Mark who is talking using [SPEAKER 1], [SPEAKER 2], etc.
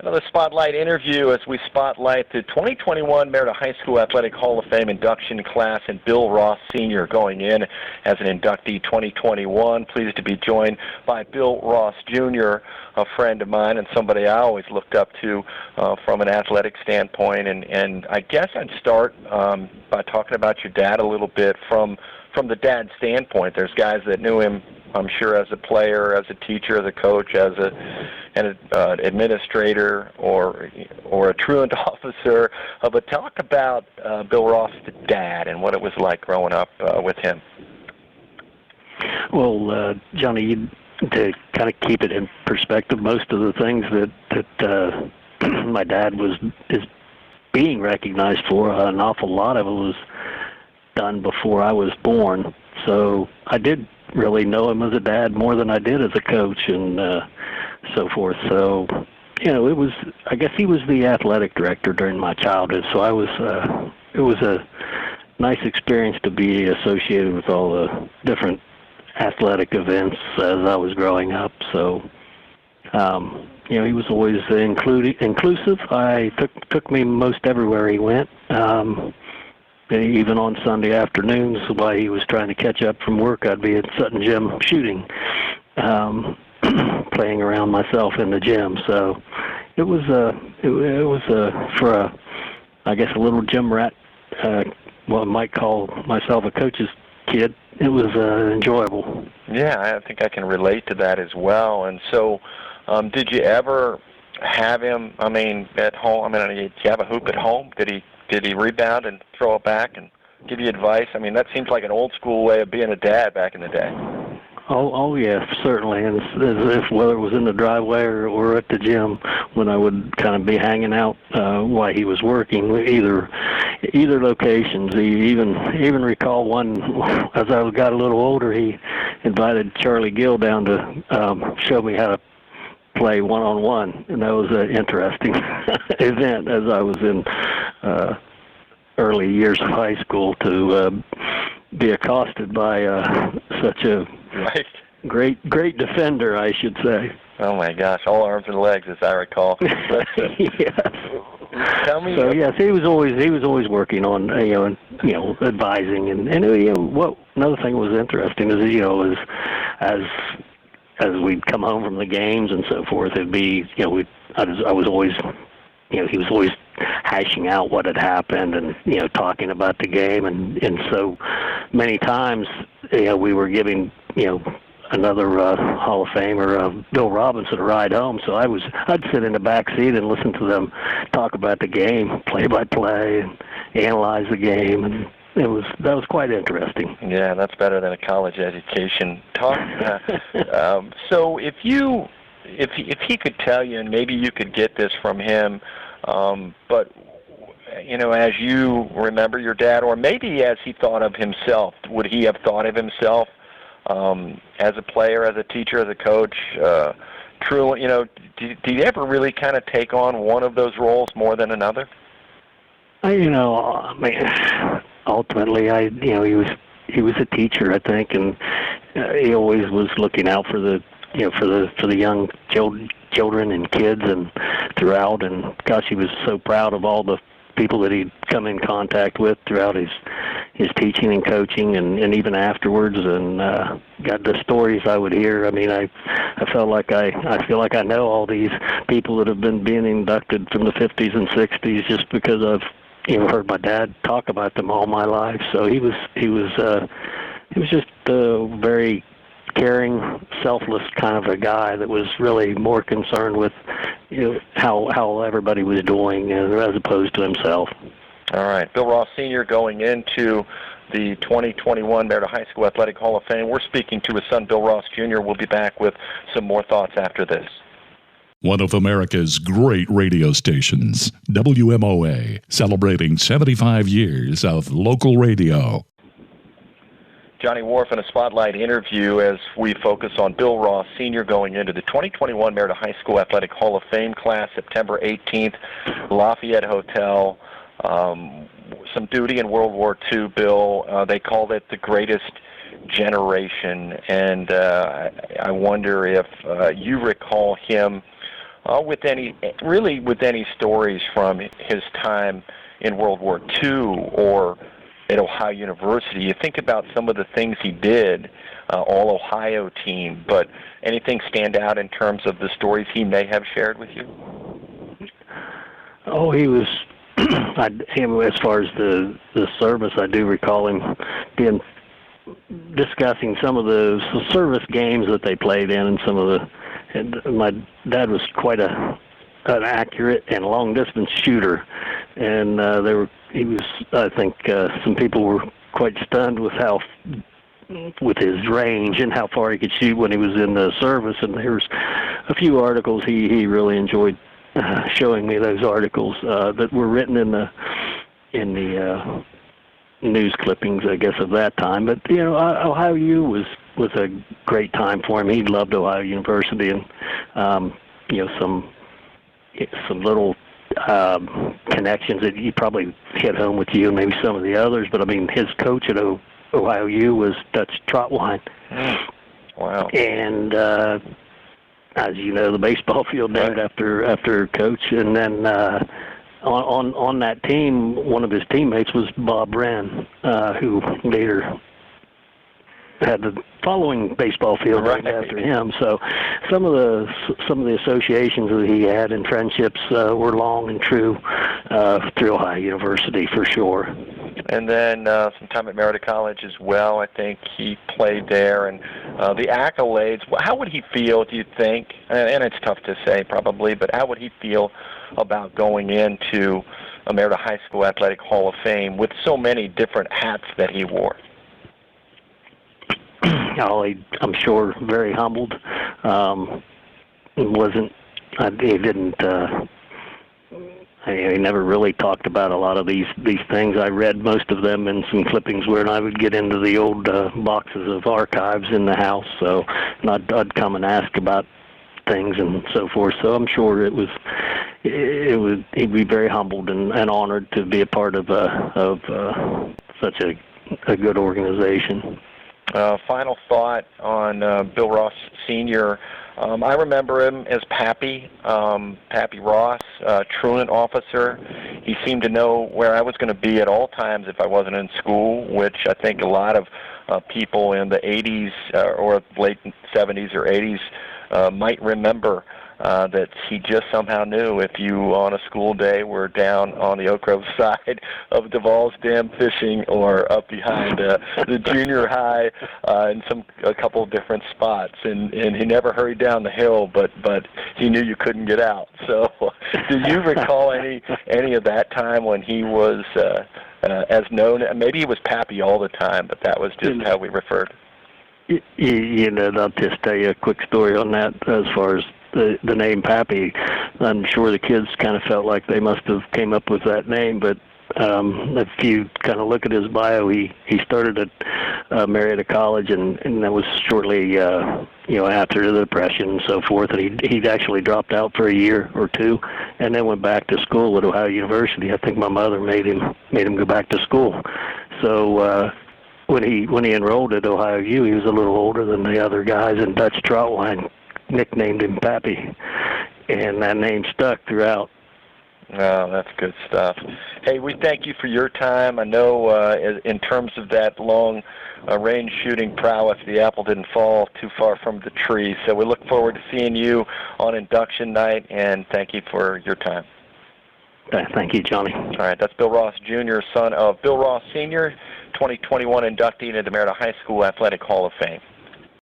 [SPEAKER 1] Another Spotlight interview as we spotlight the 2021 Marietta High School Athletic Hall of Fame induction class and Bill Ross Sr. going in as an inductee 2021. Pleased to be joined by Bill Ross Jr., a friend of mine and somebody I always looked up to from an athletic standpoint. And I guess I'd start by talking about your dad a little bit from the dad standpoint. There's guys that knew him, I'm sure, as a player, as a teacher, as a coach, as an administrator, or a truant officer. But talk about Bill Ross, the dad, and what it was like growing up with him.
[SPEAKER 2] Well, Johnny, to kind of keep it in perspective, most of the things that my dad is being recognized for, an awful lot of it was done before I was born. So I did really know him as a dad more than I did as a coach and so forth. So, I guess he was the athletic director during my childhood. So it was a nice experience to be associated with all the different athletic events as I was growing up. So, he was always inclusive. Took me most everywhere he went. Even on Sunday afternoons, while he was trying to catch up from work, I'd be at Sutton Gym shooting, playing around myself in the gym. So it was for I guess a little gym rat, what I might call myself a coach's kid. It was enjoyable.
[SPEAKER 1] Yeah, I think I can relate to that as well. And so, did you ever have him? At home. Did you have a hoop at home? Did he rebound and throw it back and give you advice? That seems like an old school way of being a dad back in the day.
[SPEAKER 2] Oh yeah, certainly. And as if whether it was in the driveway or at the gym, when I would kind of be hanging out while he was working, either locations. He even recall one, as I got a little older, he invited Charlie Gill down to show me how to play one-on-one, and that was an interesting event as I was in early years of high school to be accosted by such a great defender, I should say.
[SPEAKER 1] Oh my gosh, all arms and legs, as I recall.
[SPEAKER 2] Yes.
[SPEAKER 1] Tell me.
[SPEAKER 2] So yes, he was always working on advising, and what another thing that was interesting is as we'd come home from the games and so forth, it'd be I was always he was always hashing out what had happened and talking about the game, and so many times we were giving another Hall of Famer, Bill Robinson, a ride home. So I'd sit in the back seat and listen to them talk about the game, play by play, and analyze the game, and that was quite interesting.
[SPEAKER 1] Yeah, that's better than a college education talk. So if he could tell you, and maybe you could get this from him, but as you remember your dad, or maybe as he thought of himself, would he have thought of himself as a player, as a teacher, as a coach? Truly, did he ever really kind of take on one of those roles more than another?
[SPEAKER 2] Ultimately, he was a teacher, I think, and he always was looking out for the for the young children and kids and throughout. And gosh, he was so proud of all the people that he'd come in contact with throughout his teaching and coaching, and even afterwards. And got the stories I would hear. I felt like I feel like I know all these people that have been being inducted from the 50s and 60s just because I've heard my dad talk about them all my life. So he was just a very caring, selfless kind of a guy that was really more concerned with how everybody was doing as opposed to himself.
[SPEAKER 1] All right, Bill Ross Sr. going into the 2021 Marietta High School Athletic Hall of Fame. We're speaking to his son, Bill Ross Jr. We'll be back with some more thoughts after this.
[SPEAKER 3] One of America's great radio stations, WMOA, celebrating 75 years of local radio.
[SPEAKER 1] Johnny Wharf in a Spotlight interview as we focus on Bill Ross Sr. going into the 2021 Marietta High School Athletic Hall of Fame class, September 18th, Lafayette Hotel. Some duty in World War II, Bill. They called it the greatest generation, and I wonder if you recall him with any stories from his time in World War II or at Ohio University. You think about some of the things he did, all Ohio team, but anything stand out in terms of the stories he may have shared with you?
[SPEAKER 2] Oh, he was, as far as the service, I do recall him discussing some of the service games that they played in, and some of the. And my dad was quite an accurate and long distance shooter, and I think some people were quite stunned with his range and how far he could shoot when he was in the service. And there's a few articles he really enjoyed showing me, those articles that were written in the news clippings, I guess, of that time. But Ohio U was a great time for him. He loved Ohio University, and some little connections that he probably hit home with you and maybe some of the others. But I mean, his coach at Ohio U was Dutch Trotwine.
[SPEAKER 1] Wow.
[SPEAKER 2] And as you know, the baseball field named after coach. And then on that team, one of his teammates was Bob Wren, who later had the following baseball field named after him. So some of the associations that he had and friendships were long and true through Ohio University for sure.
[SPEAKER 1] And then some time at Marietta College as well. I think he played there. And the accolades, how would he feel, do you think, and it's tough to say probably, but how would he feel about going into a Marietta High School Athletic Hall of Fame with so many different hats that he wore?
[SPEAKER 2] I'm sure very humbled. He never really talked about a lot of these things. I read most of them in some clippings where I would get into the old boxes of archives in the house. So I'd come and ask about things and so forth. So I'm sure he'd be very humbled and honored to be a part of such a good organization.
[SPEAKER 1] Final thought on Bill Ross Sr. I remember him as Pappy Ross, truant officer. He seemed to know where I was going to be at all times if I wasn't in school, which I think a lot of people in the 80s or late 70s or 80s might remember. That he just somehow knew if you on a school day were down on the Oak Grove side of Duval's Dam fishing or up behind the junior high in a couple of different spots, and he never hurried down the hill, but he knew you couldn't get out. So, do you recall any of that time when he was as known? Maybe he was Pappy all the time, but that was just how we referred.
[SPEAKER 2] I'll just tell you a quick story on that as far as the name Pappy. I'm sure the kids kind of felt like they must have came up with that name, but if you kind of look at his bio, he started at Marietta College, and that was shortly after the Depression and so forth, and he'd actually dropped out for a year or two, and then went back to school at Ohio University. I think my mother made him go back to school. So when he enrolled at Ohio U, he was a little older than the other guys, and Dutch Trotwine nicknamed him Pappy, and that name stuck throughout.
[SPEAKER 1] Oh, that's good stuff. Hey, we thank you for your time. I know in terms of that long-range shooting prowess, the apple didn't fall too far from the tree, so we look forward to seeing you on induction night, and thank you for your time.
[SPEAKER 2] Thank you, Johnny.
[SPEAKER 1] All right, that's Bill Ross Jr., son of Bill Ross Sr., 2021 inductee into the Marietta High School Athletic Hall of Fame.